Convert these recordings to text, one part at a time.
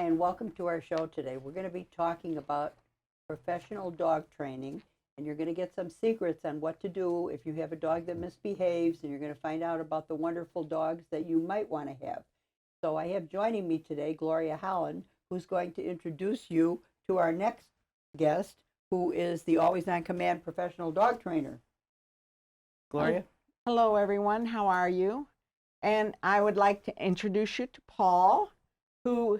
and welcome to our show today. We're going to be talking about professional dog training, and you're going to get some secrets on what to do if you have a dog that misbehaves, and you're going to find out about the wonderful dogs that you might want to have. So I have joining me today Gloria Holland, who's going to introduce you to our next guest, who is the Always On Command professional dog trainer. Gloria? Hello, everyone. How are you? And I would like to introduce you to Paul, who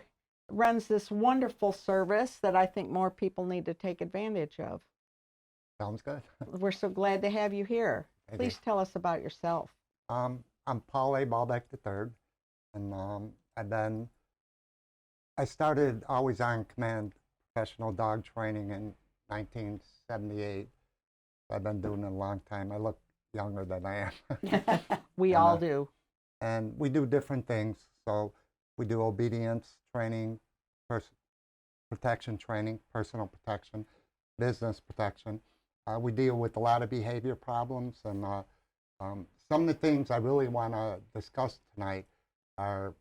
runs this wonderful service that I think more people need to take advantage of. Sounds good. We're so glad to have you here. Please tell us about yourself. I'm Paul A. Balbeck III, and I started Always On Command professional dog training in 1978. I've been doing it a long time. I look younger than I am. We all do. And we do different things. So we do obedience training, protection training, personal protection, business protection. We deal with a lot of behavior problems, and some of the things I really want to discuss tonight are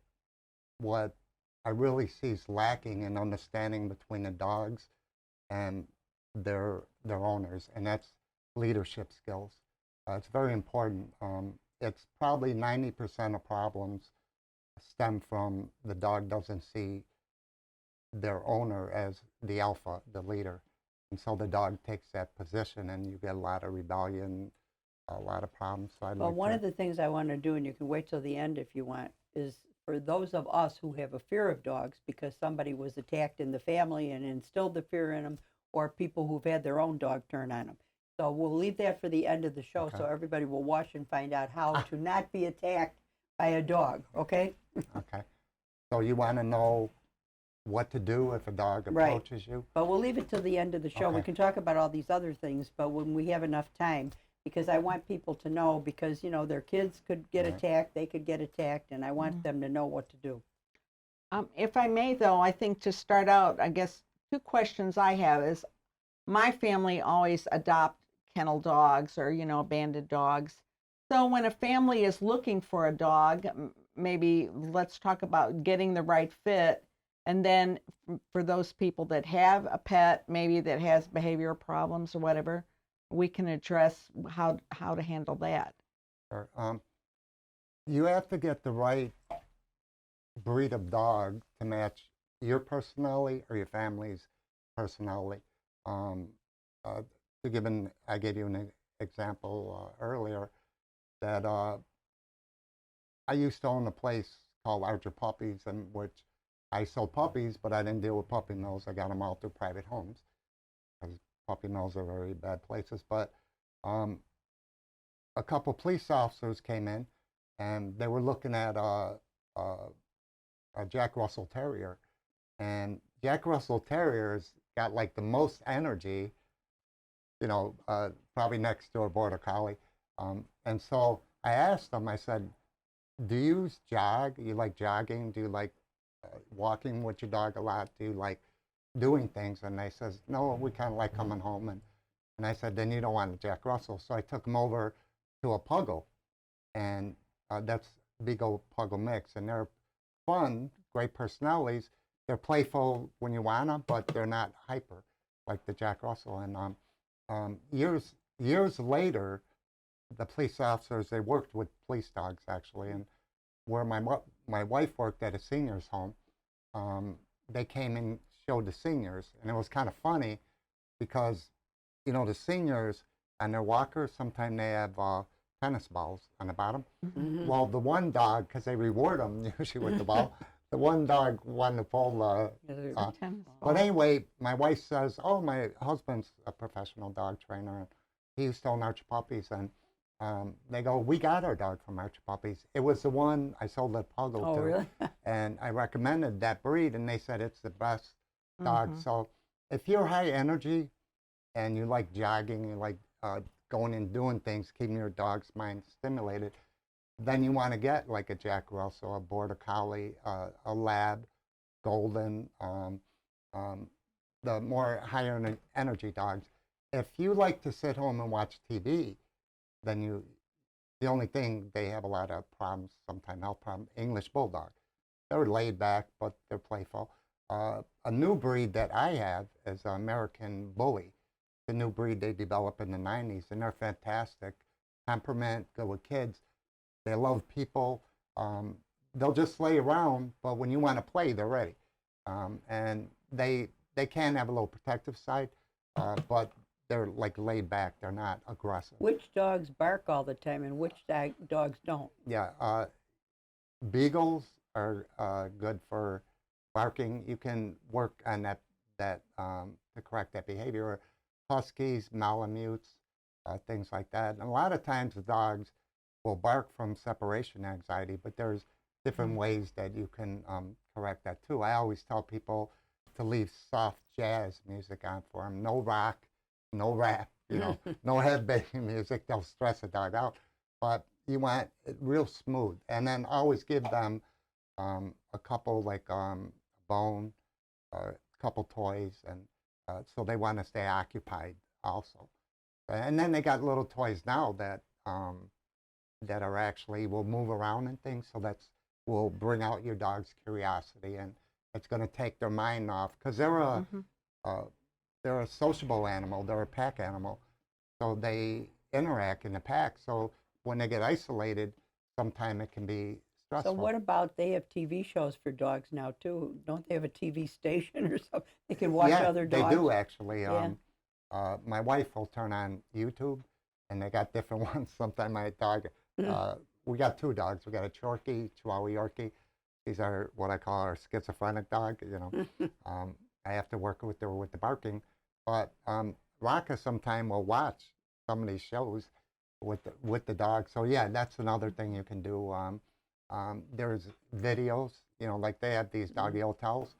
what I really see is lacking in understanding between the dogs and their owners, and that's leadership skills. It's very important. It's probably 90% of problems stem from the dog doesn't see their owner as the alpha, the leader. And so the dog takes that position, and you get a lot of rebellion, a lot of problems. So well, one of the things I want to do, and you can wait till the end if you want, is for those of us who have a fear of dogs because somebody was attacked in the family and instilled the fear in them, or people who've had their own dog turn on them. So we'll leave that for the end of the show, okay, so everybody will watch and find out how to not be attacked by a dog, okay? Okay. So you want to know what to do if a dog approaches you? But we'll leave it till the end of the show. Okay. We can talk about all these other things, but when we have enough time, because I want people to know, because, you know, their kids could get attacked, they could get attacked, and I want them to know what to do. If I may, though, I think to start out, I guess two questions I have is, my family always adopt kennel dogs or, you know, abandoned dogs. So when a family is looking for a dog, maybe let's talk about getting the right fit. And then for those people that have a pet, maybe that has behavioral problems or whatever, we can address how to handle that. Sure. You have to get the right breed of dog to match your personality or your family's personality. I gave you an example earlier that I used to own a place called Archer Puppies, in which I sold puppies, but I didn't deal with puppy mills. I got them all through private homes, because puppy mills are very bad places. But a couple police officers came in, and they were looking at a Jack Russell Terrier, and Jack Russell Terriers got like the most energy, you know, probably next to a Border Collie. And so I asked them, I said, do you jog? You like jogging? Do you like walking with your dog a lot? Do you like doing things? And they says, no, we kind of like coming home. And I said, then you don't want a Jack Russell. So I took them over to a Puggle, and that's Beagle Puggle mix. And they're fun, great personalities. They're playful when you want them, but they're not hyper like the Jack Russell. And years later, the police officers, they worked with police dogs actually, and where my wife worked at a seniors home, they came and showed the seniors, and it was kind of funny because, you know, the seniors on their walkers, sometimes they have tennis balls on the bottom. Mm-hmm. Well, the one dog, because they reward them usually with the ball, the one dog wanted to pull but anyway, my wife says, oh, my husband's a professional dog trainer, and he used to own Archer Puppies, and they go, we got our dog from Archer Puppies. It was the one I sold at Puggle to. Really? And I recommended that breed, and they said it's the best dog. So if you're high energy and you like jogging, you like going and doing things, keeping your dog's mind stimulated, then you want to get like a Jack Russell, a Border Collie, a Lab, Golden, the more higher energy dogs. If you like to sit home and watch TV, then the only thing, they have a lot of problems, sometimes health problems, English Bulldog. They're laid back, but they're playful. A new breed that I have is an American Bully. The new breed they developed in the 90s, and they're fantastic. Temperament, good with kids. They love people. They'll just lay around, but when you want to play, they're ready. And they can have a little protective side, but they're like laid back. They're not aggressive. Which dogs bark all the time and which dogs don't? Yeah, beagles are good for barking. You can work on that to correct that behavior. Huskies, Malamutes, things like that. And a lot of times the dogs will bark from separation anxiety, but there's different ways that you can correct that too. I always tell people to leave soft jazz music on for them. No rock, no rap, no headbanging music. They'll stress a dog out. But you want it real smooth. And then always give them a couple like bone, a couple toys, and so they want to stay occupied also. And then they got little toys now that that are actually will move around and things, so will bring out your dog's curiosity, and it's going to take their mind off because they're a sociable animal, they're a pack animal, so they interact in the pack. So when they get isolated, sometimes it can be stressful. So what about, they have TV shows for dogs now too? Don't they have a TV station or something? They can watch other dogs? They do actually. Yeah. My wife will turn on YouTube, and they got different ones. Sometimes my dog, we got two dogs. We got a Chorky, Chihuahua Yorkie. These are what I call our schizophrenic dog. I have to work with her with the barking, but Raka sometime will watch some of these shows with the dog. So yeah, that's another thing you can do. There's videos, like they have these doggy hotels.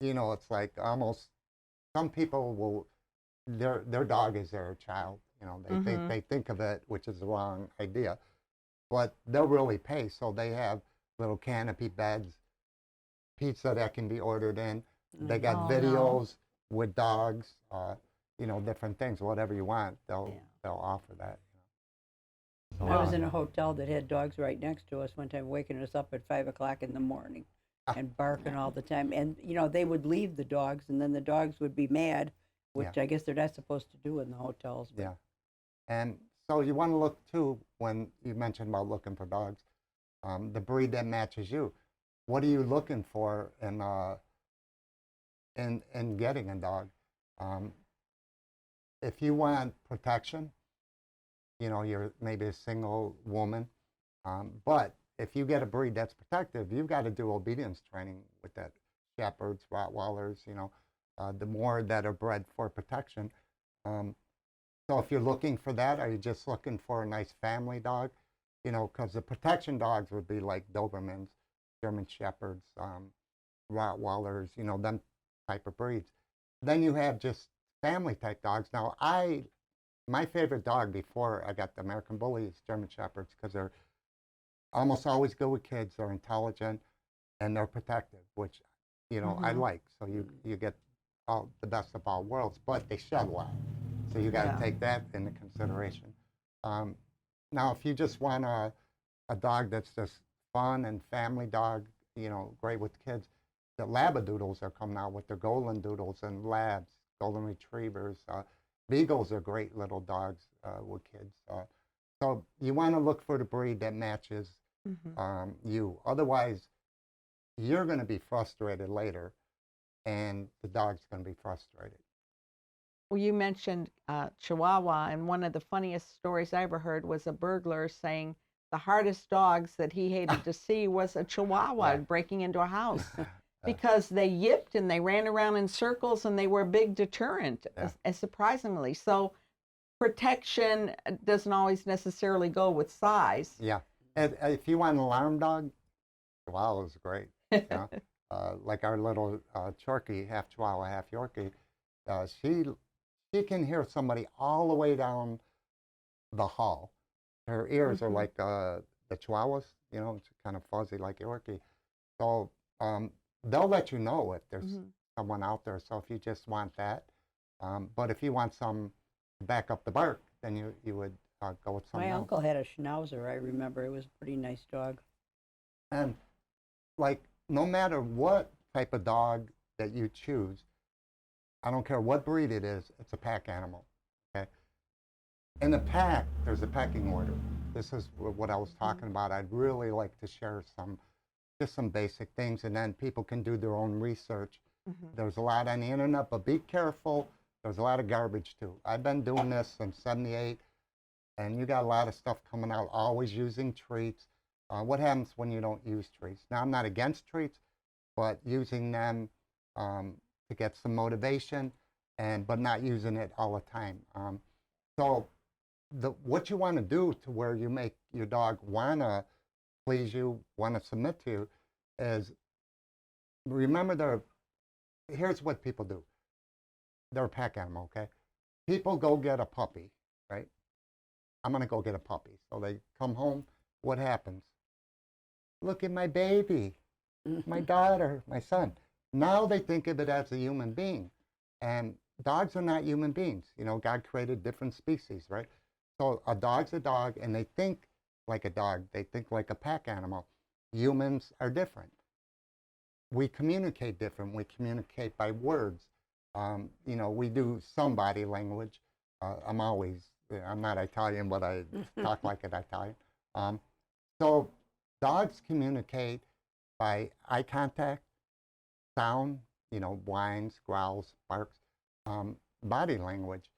It's like almost, some people will, their dog is their child. They think of it, which is the wrong idea, but they'll really pay. So they have little canopy beds, pizza that can be ordered in. They got videos with dogs, different things, whatever you want, they'll offer that. I was in a hotel that had dogs right next to us one time, waking us up at 5 o'clock in the morning and barking all the time. And, they would leave the dogs, and then the dogs would be mad, which I guess they're not supposed to do in the hotels. But. Yeah. And so you want to look, too, when you mentioned about looking for dogs, the breed that matches you. What are you looking for in getting a dog? If you want protection, you're maybe a single woman, but if you get a breed that's protective, you've got to do obedience training with that. Shepherds, Rottweilers, the more that are bred for protection. So if you're looking for that, are you just looking for a nice family dog? Because the protection dogs would be like Dobermans, German Shepherds, Rottweilers, them type of breeds. Then you have just family type dogs. Now, my favorite dog before I got the American Bully is German Shepherds, because they're almost always good with kids, they're intelligent, and they're protective, which, I like. So you get the best of all worlds, but they shed a lot. So you got to take that into consideration. Now, if you just want a dog that's just fun and family dog, great with kids, the Labradoodles are coming out with their Golden Doodles and Labs, Golden Retrievers. Beagles are great little dogs with kids. So you want to look for the breed that matches you. Otherwise, you're going to be frustrated later, and the dog's going to be frustrated. Well, you mentioned Chihuahua, and one of the funniest stories I ever heard was a burglar saying the hardest dogs that he hated to see was a Chihuahua breaking into a house. Because they yipped and they ran around in circles and they were a big deterrent, surprisingly. So protection doesn't always necessarily go with size. Yeah. And if you want an alarm dog, Chihuahua is great. Like our little Chorky, half Chihuahua, half Yorkie, she can hear somebody all the way down the hall. Her ears are like the Chihuahuas, it's kind of fuzzy like Yorkie. So they'll let you know if there's someone out there. So if you just want that, but if you want some to back up the bark, then you would go with something else. My uncle had a Schnauzer, I remember. It was a pretty nice dog. And like no matter what type of dog that you choose, I don't care what breed it is, it's a pack animal. Okay. In a pack, there's a pecking order. This is what I was talking about. I'd really like to share just some basic things, and then people can do their own research. There's a lot on the internet, but be careful. There's a lot of garbage too. I've been doing this since '78, and you got a lot of stuff coming out, always using treats. What happens when you don't use treats? Now, I'm not against treats, but using them to get some motivation, but not using it all the time. So what you want to do to where you make your dog want to please you, want to submit to you, is remember here's what people do. They're a pack animal, okay? People go get a puppy, right? I'm going to go get a puppy. So they come home. What happens? Look at my baby, my daughter, my son. Now they think of it as a human being. And dogs are not human beings. You know, God created different species, right? So a dog's a dog, and they think like a dog. They think like a pack animal. Humans are different. We communicate different. We communicate by words. You know, we do some body language. I'm not Italian, but I talk like an Italian. So dogs communicate by eye contact, sound, you know, whines, growls, barks, body language.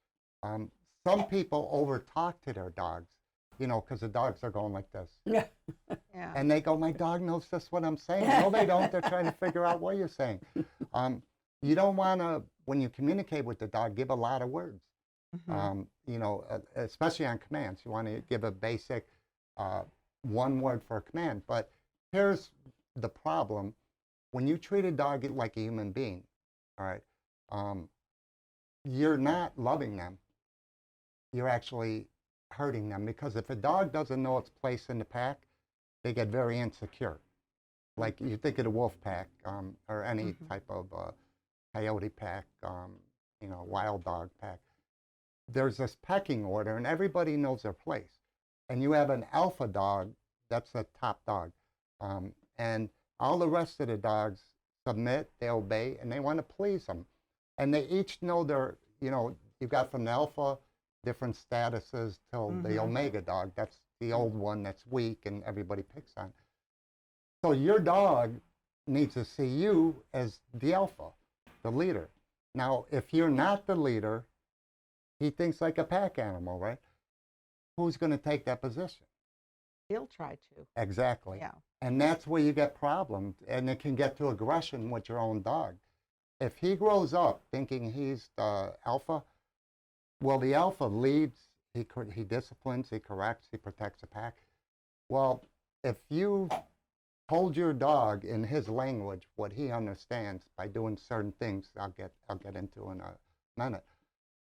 Some people overtalk to their dogs, you know, because the dogs are going like this. Yeah. Yeah. And they go, my dog knows just what I'm saying. No, they don't. They're trying to figure out what you're saying. You don't want to, when you communicate with the dog, give a lot of words. You know, especially on commands. You want to give a basic one word for a command. But here's the problem. When you treat a dog like a human being, all right, you're not loving them. You're actually hurting them, because if a dog doesn't know its place in the pack, they get very insecure. Like you think of the wolf pack, or any type of coyote pack, you know, wild dog pack. There's this pecking order, and everybody knows their place. And you have an alpha dog, that's the top dog. And all the rest of the dogs submit, they obey, and they want to please them. And they each know their, you know, you've got from the alpha, different statuses till the omega dog. That's the old one that's weak and everybody picks on. So your dog needs to see you as the alpha, the leader. Now, if you're not the leader, he thinks like a pack animal, right? Who's going to take that position? He'll try to. Exactly. Yeah. And that's where you get problems, and it can get to aggression with your own dog. If he grows up thinking he's the alpha, well, the alpha leads, he disciplines, he corrects, he protects the pack. Well, if you told your dog in his language what he understands by doing certain things, I'll get into in a minute,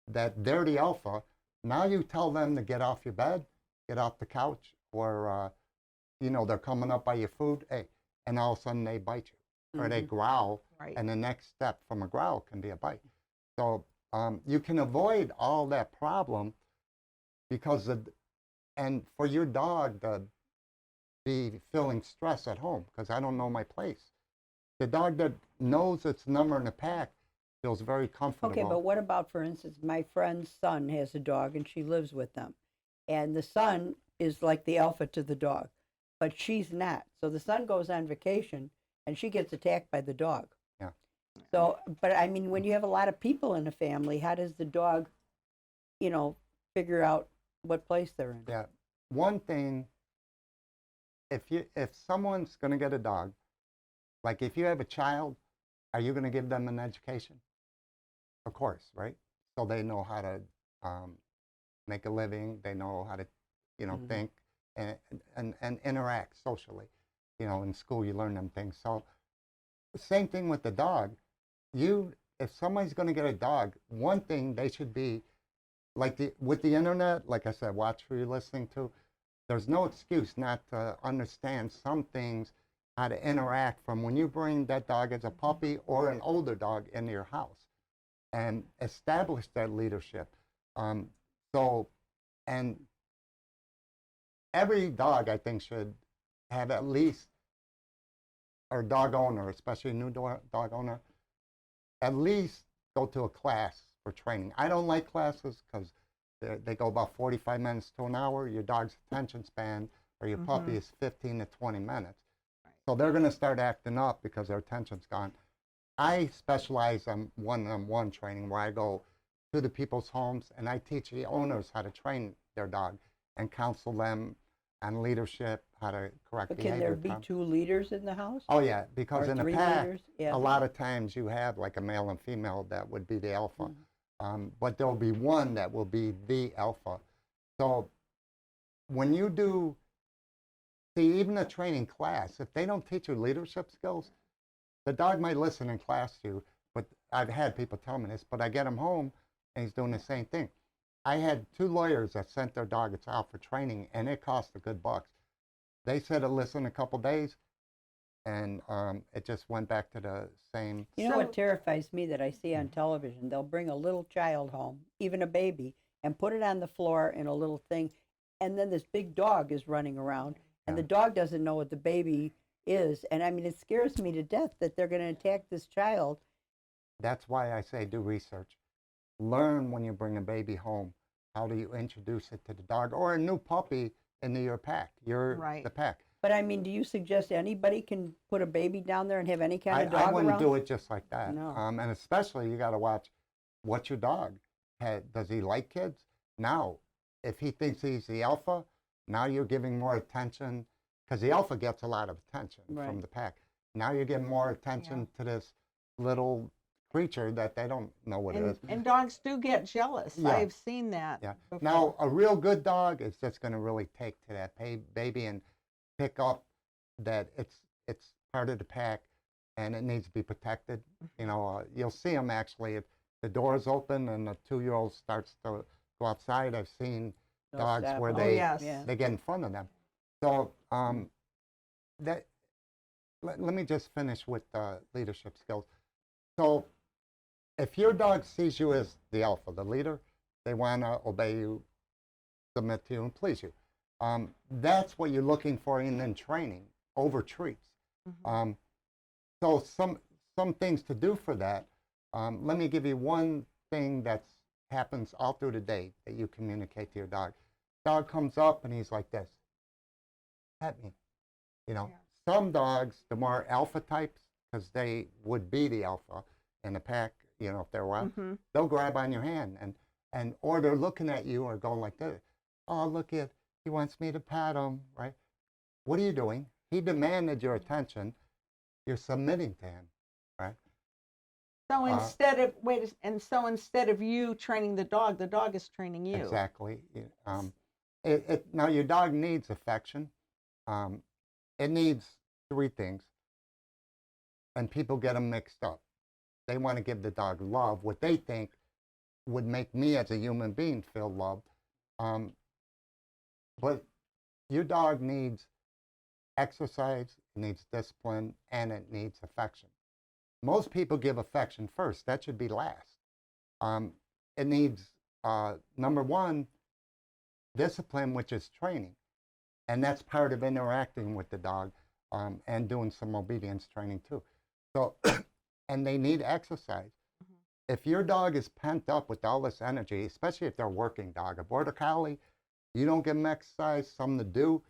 that they're the alpha, now you tell them to get off your bed, get off the couch, or you know, they're coming up by your food, hey, and all of a sudden they bite you, or they growl, and the next step from a growl can be a bite. So you can avoid all that problem, because and for your dog to be feeling stress at home, because I don't know my place. The dog that knows its number in the pack feels very comfortable. Okay, but what about, for instance, my friend's son has a dog and she lives with them. And the son is like the alpha to the dog, but she's not. So the son goes on vacation and she gets attacked by the dog. Yeah. So, but I mean, when you have a lot of people in a family, how does the dog, you know, figure out what place they're in? Yeah. One thing, if someone's going to get a dog, like if you have a child, are you going to give them an education? Of course, right? So they know how to make a living. They know how to, you know, think and interact socially. You know, in school you learn them things. So same thing with the dog. If somebody's going to get a dog, one thing they should be, like with the internet, like I said, watch who you're listening to. There's no excuse not to understand some things, how to interact from when you bring that dog as a puppy or an older dog into your house, and establish that leadership. And every dog, I think, should have at least or dog owner, especially a new dog owner, at least go to a class for training. I don't like classes because they go about 45 minutes to an hour. Your dog's attention span or your puppy is 15 to 20 minutes. So they're going to start acting up because their attention's gone. I specialize on one-on-one training where I go to the people's homes and I teach the owners how to train their dog and counsel them on leadership, how to correct But behavior. can there be problems. 2 leaders in the house? Oh yeah, because Or in a 3 pack, leaders? Yeah. a lot of times you have like a male and female that would be the alpha. Mm. But there'll be one that will be the alpha. So when you do, see, even a training class, if they don't teach you leadership skills, the dog might listen in class to you, but I've had people tell me this, but I get him home and he's doing the same thing. I had 2 lawyers that sent their dogs out for training and it cost a good bucks. They said it listened a couple days and it just went back to the same. You know what terrifies me that I see on television? They'll bring a little child home, even a baby, and put it on the floor in a little thing, and then this big dog is running around, and the dog doesn't know what the baby is. And I mean, it scares me to death that they're going to attack this child. That's why I say do research. Learn when you bring a baby home. How do you introduce it to the dog or a new puppy into your pack? You're the pack. But I mean, do you suggest anybody can put a baby down there and have any kind of dog I wouldn't around? do it just like that. No. And especially you got to watch what's your dog. Does he like kids? Now, if he thinks he's the alpha, now you're giving more attention because the alpha gets a lot of attention from the pack. Now you're giving more attention to this little creature that they don't know what it is. And dogs do get jealous. Yeah. I've seen that. Yeah. before. Now, a real good dog is just going to really take to that baby and pick up that it's part of the pack and it needs to be protected. You know, you'll see them actually if the door's open and the 2-year-old starts to go outside. I've seen dogs where they get in front of them. So let me just finish with leadership skills. So if your dog sees you as the alpha, the leader, they want to obey you, submit to you, and please you. That's what you're looking for in training over treats. So some things to do for that. Let me give you one thing that happens all through the day that you communicate to your dog. Dog comes up and he's like this. Pet me. You know, some dogs, the more alpha types, because they would be the alpha in the pack, you know, if they're wild, they'll grab on your hand or they're looking at you or going like this. Oh, look at, he wants me to pat him, right? What are you doing? He demanded your attention. You're submitting to him, right? So instead of you training the dog is training you. Exactly. Now your dog needs affection. It needs 3 things, and people get them mixed up. They want to give the dog love, what they think would make me as a human being feel loved. But your dog needs exercise, it needs discipline, and it needs affection. Most people give affection first. That should be last. It needs, number 1, discipline, which is training. And that's part of interacting with the dog and doing some obedience training too. So, and they need exercise. If your dog is pent up with all this energy, especially if they're a working dog, a border collie, you don't give him exercise, something to do,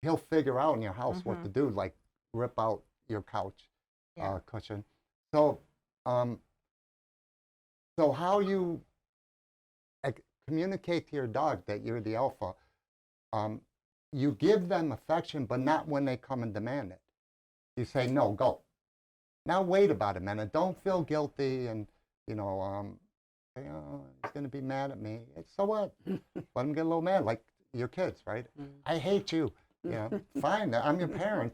he'll figure out in your house what to do, like rip out your couch cushion. So, so how you communicate to your dog that you're the alpha, you give them affection, but not when they come and demand it. You say, no, go. Now wait about a minute. Don't feel guilty and, you know, say, oh, he's going to be mad at me. So what? Let him get a little mad, like your kids, right? I hate you. You know, fine, I'm your parent.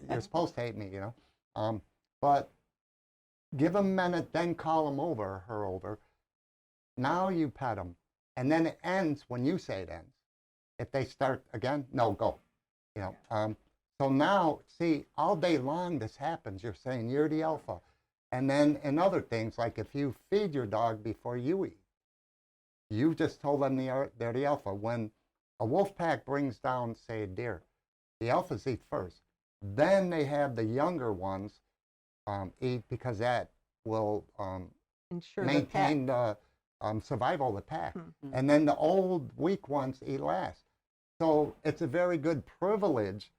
You're supposed to hate me, you know. But give them a minute, then call them over, her over. Now you pet them. And then it ends when you say it ends. If they start again, no, go. You know. So now, see, all day long this happens. You're saying you're the alpha. And then in other things, like if you feed your dog before you eat, you just told them they're the alpha. When a wolf pack brings down, say, a deer, the alphas eat first. Then they have the younger ones eat, because that will Ensure the maintain pack. the survival of the pack. Mhm. And then the old, weak ones eat last. So it's a very good privilege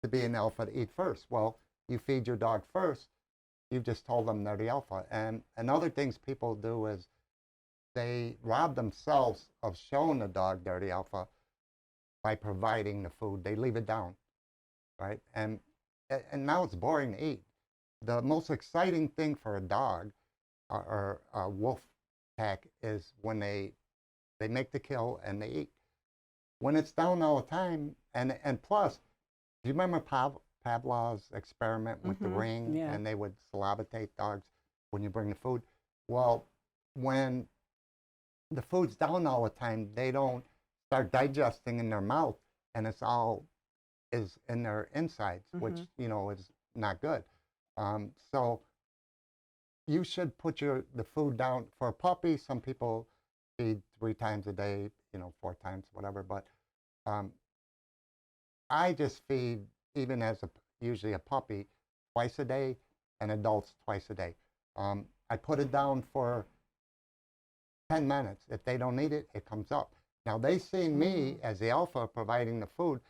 to be an alpha to eat first. Well, you feed your dog first, you've just told them they're the alpha. And other things people do is they rob themselves of showing the dog they're the alpha by providing the food. They leave it down, right? And now it's boring to eat. The most exciting thing for a dog or a wolf pack is when they make the kill and they eat. When it's down all the time, and plus, do you remember Pavlov's experiment with the ring, Yeah. and they would salivatate dogs when you bring the food? Well, when the food's down all the time, they don't start digesting in their mouth, and it's all is in their insides, which is not good. So you should put the food down for a puppy. Some people feed 3 times a day, 4 times, whatever. But I just feed, even as usually a puppy, twice a day, and adults twice a day. I put it down for 10 minutes. If they don't eat it, it comes up. Now they see me as the alpha providing the food.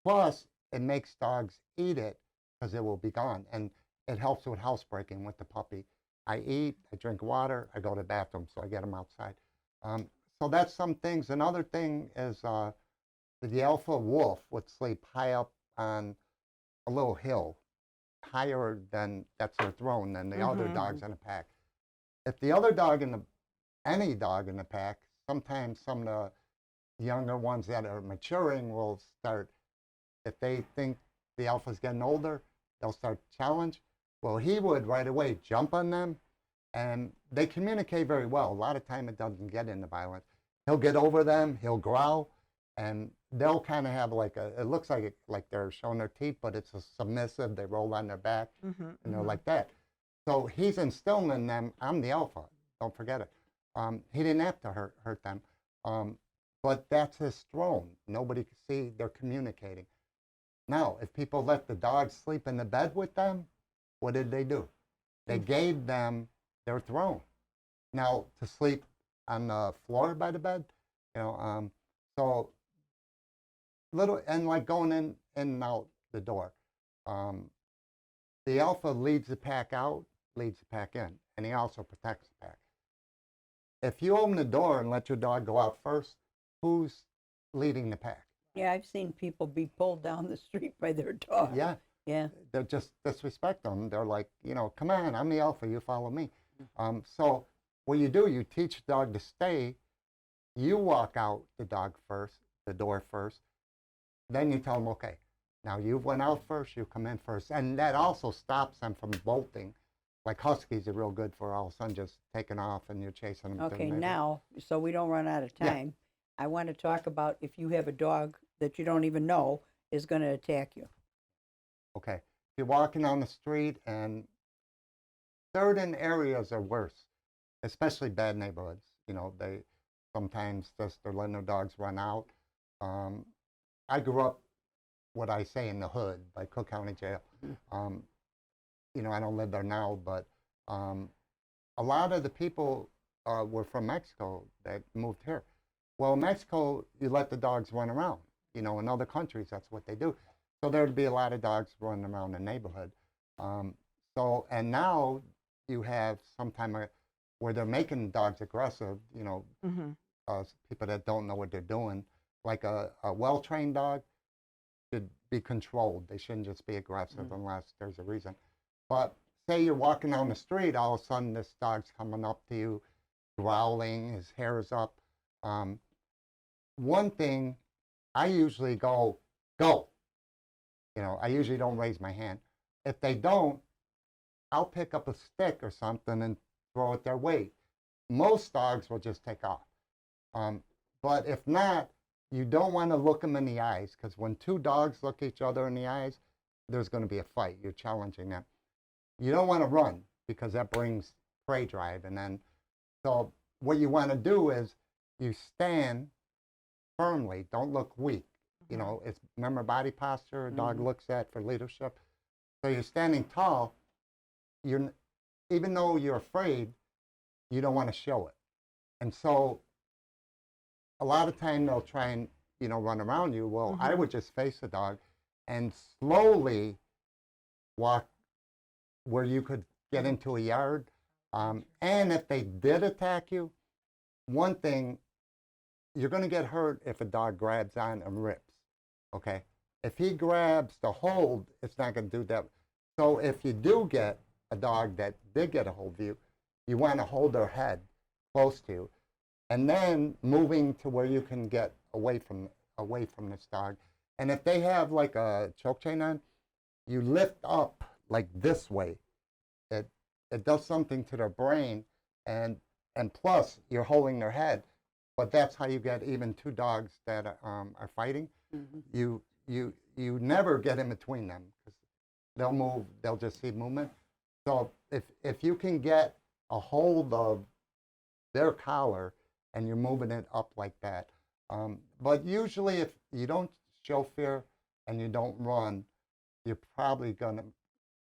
Plus, it makes dogs eat it because it will be gone, and it helps with housebreaking with the puppy. I eat, I drink water, I go to the bathroom, so I get them outside. So that's some things. Another thing is the alpha wolf would sleep high up on a little hill, higher than that's their throne than the other dogs in the pack. If the other dog any dog in the pack, sometimes some of the younger ones that are maturing will start, if they think the alpha's getting older, they'll start challenge. Well, he would right away jump on them, and they communicate very well. A lot of time it doesn't get into violence. He'll get over them, he'll growl, and they'll kind of have like it looks like they're showing their teeth, but it's a submissive. They roll on their back, and they're like that. So he's instilling in them, I'm the alpha. Don't forget it. He didn't have to hurt them, but that's his throne. Nobody can see. They're communicating. Now, if people let the dogs sleep in the bed with them, what did they do? They gave them their throne. Now, to sleep on the floor by the bed, so little, and like going in and out the door. The alpha leads the pack out, leads the pack in, and he also protects the pack. If you open the door and let your dog go out first, who's leading the pack? Yeah, I've seen people be pulled down the street by their dog. Yeah. Yeah. They just disrespect them. They're like, come on, I'm the alpha, you follow me. So what you do, you teach the dog to stay. You walk out the door first. Then you tell them, okay, now you went out first, you come in first. And that also stops them from bolting. Like huskies are real good for all of a sudden just taking off and you're chasing them. Okay, now, so we don't run out of Yeah. time, I want to talk about if you have a dog that you don't even know is going to attack you. Okay, if you're walking on the street, and certain areas are worse, especially bad neighborhoods. They sometimes they're letting their dogs run out. I grew up, what I say, in the hood by Cook County Jail. I don't live there now, but a lot of the people were from Mexico that moved here. Well, in Mexico, you let the dogs run around. In other countries, that's what they do. So there'd be a lot of dogs running around the neighborhood. And now you have sometime where they're making dogs aggressive, people that don't know what they're doing. Like a well-trained dog should be controlled. They shouldn't just be aggressive unless there's a reason. But say you're walking down the street, all of a sudden this dog's coming up to you, growling, his hair is up. One thing, I usually go. I usually don't raise my hand. If they don't, I'll pick up a stick or something and throw it their way. Most dogs will just take off. But if not, you don't want to look them in the eyes, because when two dogs look each other in the eyes, there's going to be a fight. You're challenging them. You don't want to run, because that brings prey drive. So what you want to do is you stand firmly. Don't look weak. You know, it's, remember, body posture, a dog looks at for leadership. So you're standing tall, even though you're afraid, you don't want to show it. And so a lot of time they'll try and, you know, run around you. Well, I would just face the dog and slowly walk where you could get into a yard. And if they did attack you, one thing, you're going to get hurt if a dog grabs on and rips, okay? If he grabs the hold, it's not going to do that. So if you do get a dog that did get a hold of you, you want to hold their head close to you, and then moving to where you can get away from this dog. And if they have like a choke chain on, you lift up like this way. It does something to their brain, and plus you're holding their head. But that's how you get even two dogs that are fighting. You never get in between them because they'll move. They'll just see movement. So if you can get a hold of their collar and you're moving it up like that, but usually if you don't show fear and you don't run, you're probably gonna,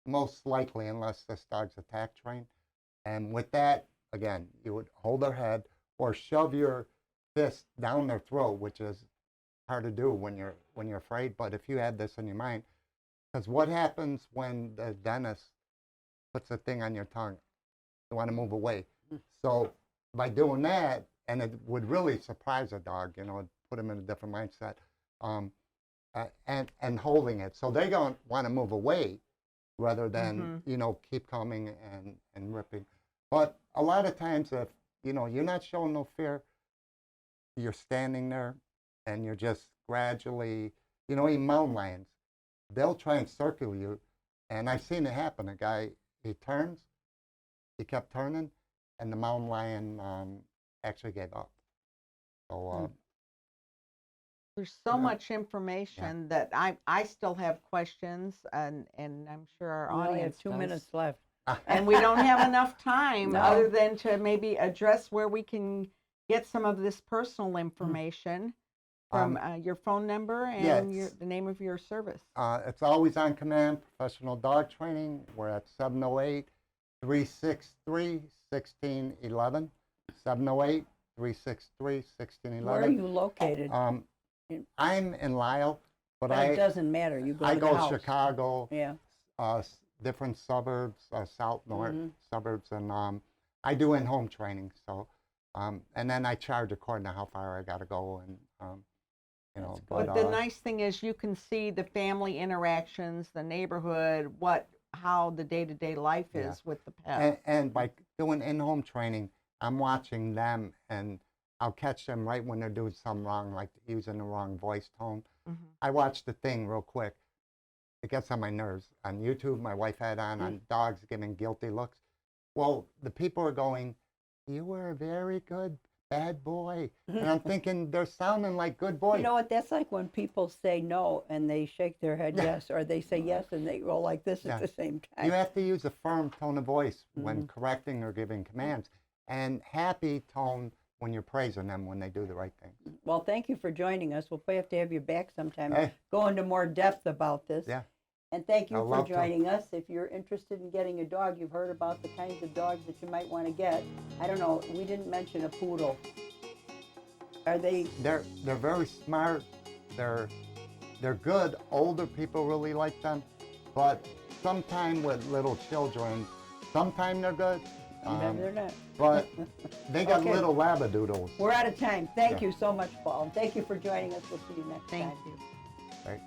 most likely, unless this dog's attack trained. And with that, again, you would hold their head or shove your fist down their throat, which is hard to do when you're afraid. But if you have this in your mind, because what happens when the dentist puts a thing on your tongue? You want to move away. So by doing that, and it would really surprise a dog, you know, it'd put them in a different mindset, and holding it. So they're going to want to move away rather than, you know, keep coming and ripping. But a lot of times if, you know, you're not showing no fear, you're standing there and you're just gradually, you know, even mountain lions, they'll try and circle you. And I've seen it happen. A guy, he kept turning, and the mountain lion actually gave up. So there's so much information that I still have questions, and I'm sure our We only have audience 2 does. minutes left. And we don't have enough time No. other than to maybe address where we can get some of this personal information from your phone number and yes. the name of your service. It's always on command, professional dog training. We're at 708-363-1611. 708-363-1611. Where are you located? I'm in Lisle, but It doesn't matter. You go I to the go house. Chicago, Yeah. different suburbs, south, north suburbs, and I do in-home training. So, and then I charge according to how far I got to go, and you know. But the nice thing is you can see the family interactions, the neighborhood, how the day-to-day life is with the pet. And by doing in-home training, I'm watching them, and I'll catch them right when they're doing something wrong, like using the wrong voice tone. I watch the thing real quick. It gets on my nerves. On YouTube, my wife had on dogs giving guilty looks. Well, the people are going, "You were a very good bad boy." And I'm thinking, they're sounding like good boys. You know what? That's like when people say no and they shake their head yes, or they say yes and they go like this at the same time. You have to use a firm tone of voice when correcting or giving commands, and happy tone when you're praising them when they do the right thing. Well, thank you for joining us. We'll probably have to have you back sometime, Hey. go into more depth about this. Yeah. And thank you I'd for love to. joining us. If you're interested in getting a dog, you've heard about the kinds of dogs that you might want to get. I don't know, we didn't mention a poodle. Are they? They're very smart. They're good. Older people really like them, but sometime with little children, sometime they're good. Maybe they're not. But they got Okay. little labradoodles. We're out of time. Thank you so much, Paul. Thank you for joining us. We'll see you next Thank time. you. Right?